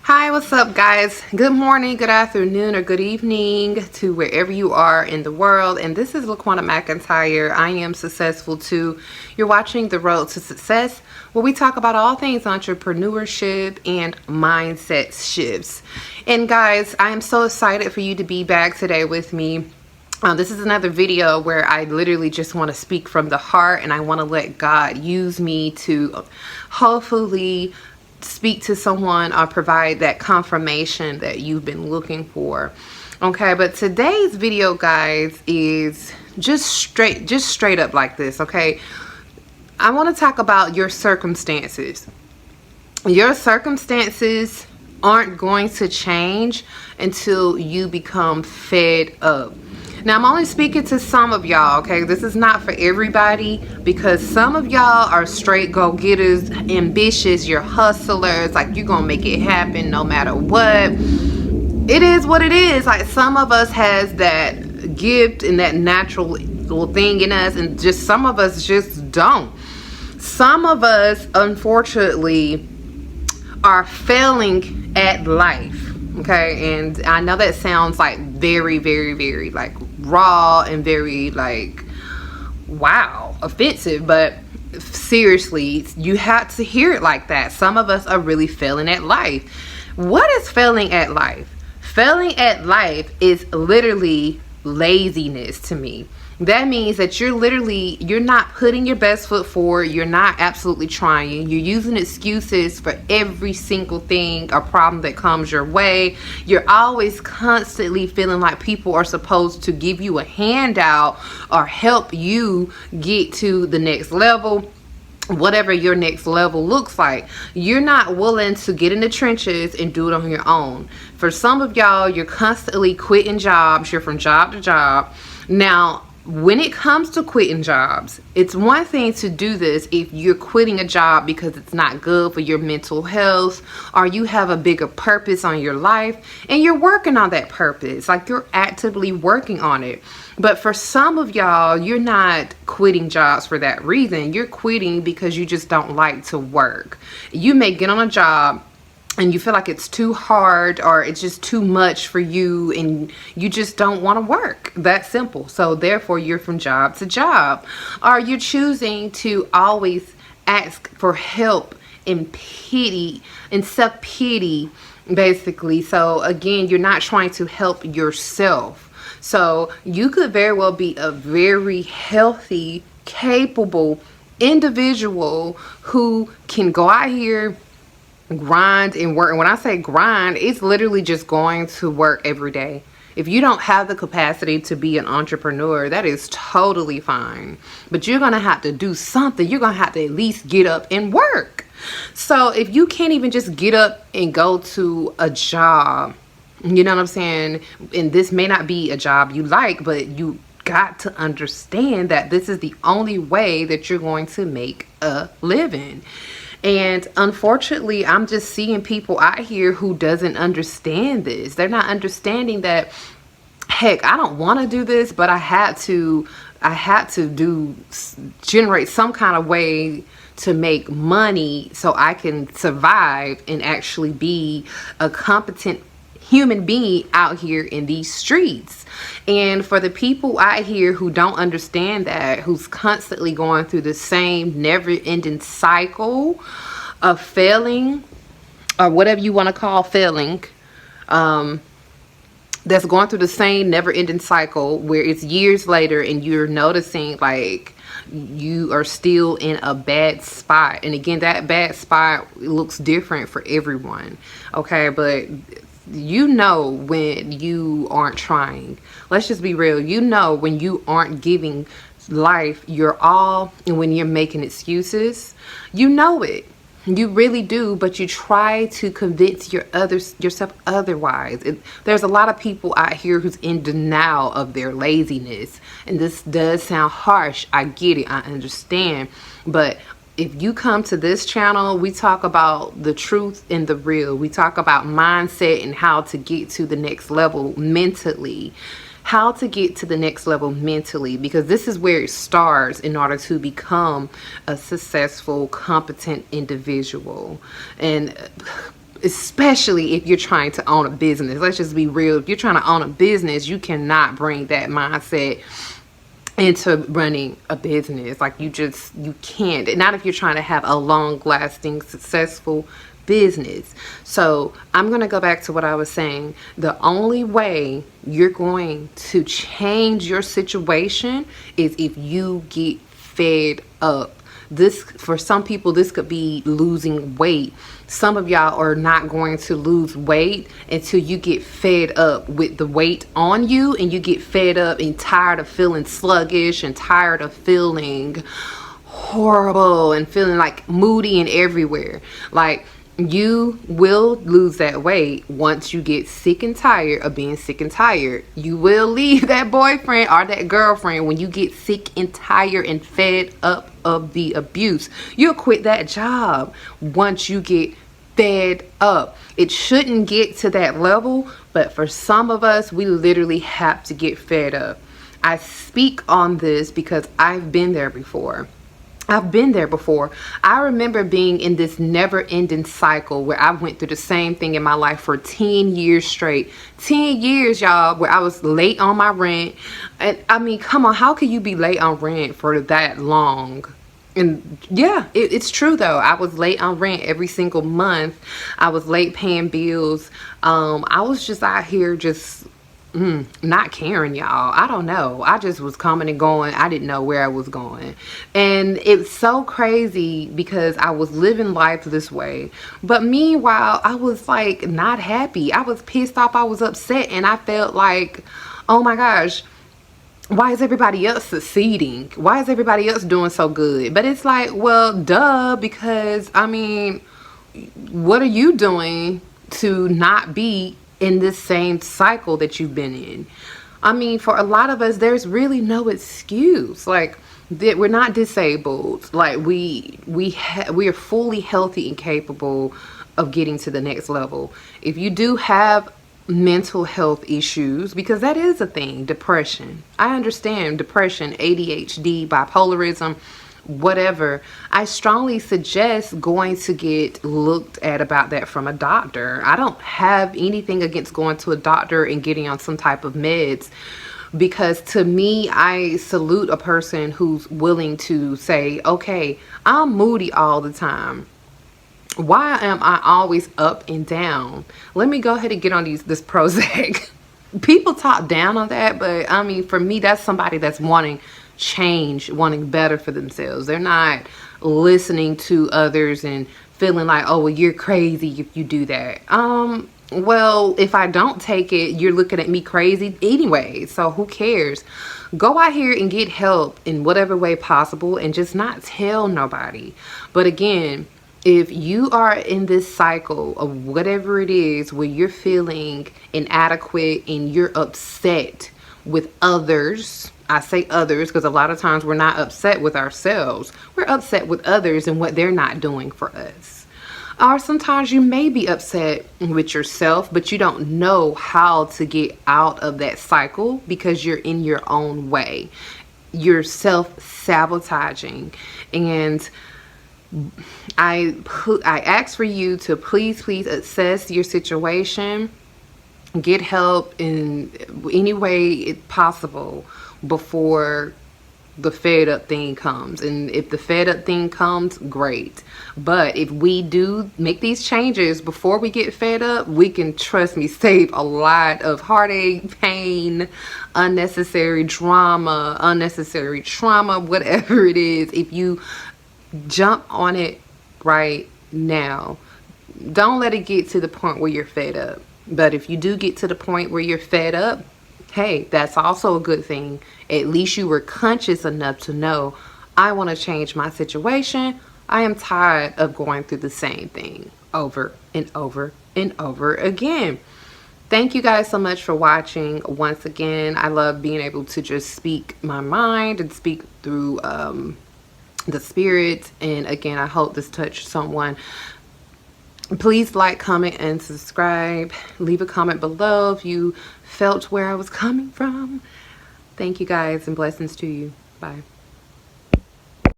Hi, what's up, guys? Good morning, good afternoon, or good evening to wherever you are in the world. And this is LaQuanta McIntyre. I am successful too. You're watching The Road to Success, where we talk about all things entrepreneurship and mindset shifts. And guys, I am so excited for you to be back today with me. This is another video where I literally just want to speak from the heart, and I want to let God use me to hopefully speak to someone or provide that confirmation that you've been looking for. Okay, but today's video, guys, is just straight up like this. Okay, I want to talk about your circumstances. Your circumstances aren't going to change until you become fed up. Now, I'm only speaking to some of y'all, okay? This is not for everybody, because some of y'all are straight go-getters, ambitious, you're hustlers, like you're gonna make it happen no matter what. It is what it is. Like, some of us has that gift and that natural little thing in us, and just some of us just don't. Some of us, unfortunately, are failing at life. Okay, and I know that sounds like very, very, very like raw and very like, wow, offensive, but seriously, you have to hear it like that. Some of us are really failing at life. What is failing at life? Failing at life is literally laziness to me. That means that you're not putting your best foot forward. You're not absolutely trying. You're using excuses for every single thing or problem that comes your way. You're always constantly feeling like people are supposed to give you a handout or help you get to the next level, whatever your next level looks like. You're not willing to get in the trenches and do it on your own. For some of y'all, you're constantly quitting jobs. You're from job to job. Now, when it comes to quitting jobs, it's one thing to do this if you're quitting a job because it's not good for your mental health, or you have a bigger purpose on your life and you're working on that purpose, like you're actively working on it. But for some of y'all, you're not quitting jobs for that reason. You're quitting because you just don't like to work. You may get on a job and you feel like it's too hard or it's just too much for you and you just don't want to work. That simple. So therefore, you're from job to job. Or you're choosing to always ask for help and pity and self-pity, basically. So again, you're not trying to help yourself. So you could very well be a very healthy, capable individual who can go out here, grind and work. And when I say grind, it's literally just going to work every day. If you don't have the capacity to be an entrepreneur, that is totally fine. But you're going to have to do something. You're going to have to at least get up and work. So if you can't even just get up and go to a job, you know what I'm saying? And this may not be a job you like, but you got to understand that this is the only way that you're going to make a living. And unfortunately, I'm just seeing people out here who doesn't understand this. They're not understanding that, heck, I don't want to do this, but I had to generate some kind of way to make money so I can survive and actually be a competent human being out here in these streets. And for the people out here who don't understand that, who's constantly going through the same never-ending cycle of failing, or whatever you want to call failing, that's going through the same never-ending cycle where it's years later and you're noticing like you are still in a bad spot. And again, that bad spot looks different for everyone. Okay, but you know when you aren't trying. Let's just be real. You know when you aren't giving life your all, and when you're making excuses. You know it. You really do, but you try to convince yourself otherwise. There's a lot of people out here who's in denial of their laziness. And this does sound harsh. I get it. I understand. But if you come to this channel, we talk about the truth and the real. We talk about mindset and how to get to the next level mentally. How to get to the next level mentally, because this is where it starts in order to become a successful, competent individual. And especially if you're trying to own a business. Let's just be real. If you're trying to own a business, you cannot bring that mindset into running a business. Like, you can't. Not if you're trying to have a long lasting, successful business. So I'm going to go back to what I was saying. The only way you're going to change your situation is if you get fed up. This, for some people, this could be losing weight. Some of y'all are not going to lose weight until you get fed up with the weight on you, and you get fed up and tired of feeling sluggish and tired of feeling horrible and feeling like moody and everywhere. Like, you will lose that weight once you get sick and tired of being sick and tired. You will leave that boyfriend or that girlfriend when you get sick and tired and fed up of the abuse. You'll quit that job once you get fed up. It shouldn't get to that level, but for some of us, we literally have to get fed up. I speak on this because I've been there before. I remember being in this never-ending cycle where I went through the same thing in my life for 10 years straight. 10 years, y'all, where I was late on my rent. And I mean, come on, how can you be late on rent for that long? And yeah, it's true though. I was late on rent every single month. I was late paying bills. I was just out here just not caring, y'all. I don't know. I just was coming and going. I didn't know where I was going. And it's so crazy because I was living life this way. But meanwhile, I was like not happy. I was pissed off. I was upset. And I felt like, oh my gosh, why is everybody else succeeding? Why is everybody else doing so good? But it's like, well, duh, because I mean, what are you doing to not be in this same cycle that you've been in? I mean, for a lot of us, there's really no excuse. Like, that we're not disabled. Like, we are fully healthy and capable of getting to the next level. If you do have mental health issues, because that is a thing, depression. I understand depression, ADHD, bipolarism, whatever. I strongly suggest going to get looked at about that from a doctor. I don't have anything against going to a doctor and getting on some type of meds, because to me, I salute a person who's willing to say, okay, I'm moody all the time. Why am I always up and down? Let me go ahead and get on this Prozac. People talk down on that, but I mean, for me, that's somebody that's wanting change, wanting better for themselves. They're not listening to others and feeling like, oh, well, you're crazy if you do that. Well, if I don't take it, you're looking at me crazy anyway, so who cares? Go out here and get help in whatever way possible and just not tell nobody. But again, if you are in this cycle of whatever it is where you're feeling inadequate and you're upset with others, I say others because a lot of times we're not upset with ourselves. We're upset with others and what they're not doing for us. Or sometimes you may be upset with yourself, but you don't know how to get out of that cycle because you're in your own way. You're self-sabotaging. And I ask for you to please assess your situation, get help in any way possible before the fed up thing comes. And if the fed up thing comes, great. But if we do make these changes before we get fed up, we can, trust me, save a lot of heartache, pain, unnecessary drama, unnecessary trauma, whatever it is. If you jump on it right now, don't let it get to the point where you're fed up. But if you do get to the point where you're fed up, hey, that's also a good thing. At least you were conscious enough to know, I want to change my situation. I am tired of going through the same thing over and over and over again. Thank you guys so much for watching. Once again, I love being able to just speak my mind and speak through the spirit. And again, I hope this touched someone. Please like, comment, and subscribe. Leave a comment below if you felt where I was coming from. Thank you guys, and blessings to you. Bye.